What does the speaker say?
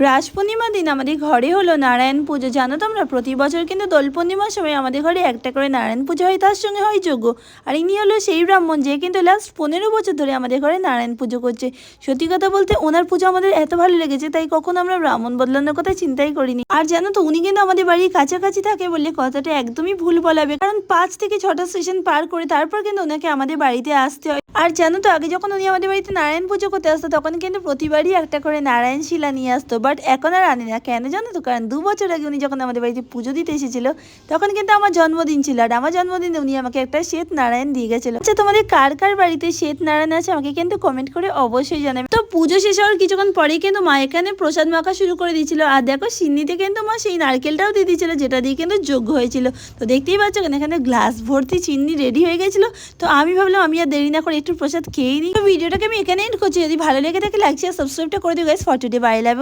রাস পূর্ণিমার দিন আমাদের ঘরে হলো নারায়ণ পুজো। জানো তোমরা, প্রতি বছর কিন্তু দোল পূর্ণিমার সময় আমাদের ঘরে একটা করে নারায়ণ পুজো হয়, তার সঙ্গে হয় যজ্ঞ। আর ইনি হলো সেই ব্রাহ্মণ যে কিন্তু লাস্ট 15 বছর ধরে আমাদের ঘরে নারায়ণ পুজো করছে। সত্যি কথা বলতে ওনার পুজো আমাদের এত ভালো লেগেছে, তাই কখনো আমরা ব্রাহ্মণ বদলানোর কথা চিন্তাই করিনি। আর জানো তো, উনি কিন্তু আমাদের বাড়ির কাছাকাছি থাকে বললে কথাটা একদমই ভুল বলাবে, কারণ 5 থেকে 6টা স্টেশন পার করে তারপর কিন্তু ওনাকে আমাদের বাড়িতে আসতে হয়। আর জানো তো, আগে যখন উনি আমাদের বাড়িতে নারায়ণ পুজো করতে আসতো তখন কিন্তু প্রতিবারই একটা করে নারায়ণ শিলা নিয়ে আসতো, বাট এখন আর আনে না। কেন জানো তো? কারণ 2 বছর আগে উনি যখন আমাদের বাড়িতে পুজো দিতে এসেছিল তখন কিন্তু আমার জন্মদিন ছিল, আর আমার জন্মদিনে উনি আমাকে একটা শ্বেত নারায়ণ দিয়ে গেছিল। আচ্ছা, তোমাদের কার কার বাড়িতে শ্বেত নারায়ণ আছে আমাকে কিন্তু কমেন্ট করে অবশ্যই জানাবে। তো পুজো শেষ হওয়ার কিছুক্ষণ পরেই কিন্তু মা এখানে প্রসাদ মাখা শুরু করে দিয়েছিল, আর দেখো সিন্নিতে কিন্তু মা সেই নারকেলটাও দিয়ে দিয়েছিল যেটা দিয়ে কিন্তু যজ্ঞ হয়েছিল। তো দেখতেই পাচ্ছ এখানে গ্লাস ভর্তি চিন্নি রেডি হয়ে গেছিল। তো আমি ভাবলাম আমি আর দেরি না করে একটু প্রসাদ খেয়েই নিই। তো ভিডিওটাকে আমি এখানে এন্ড করছি। যদি ভালো লেগে থাকে লাইক শেয়ার সাবস্ক্রাইবটা করে দিও guys. For today bye, love.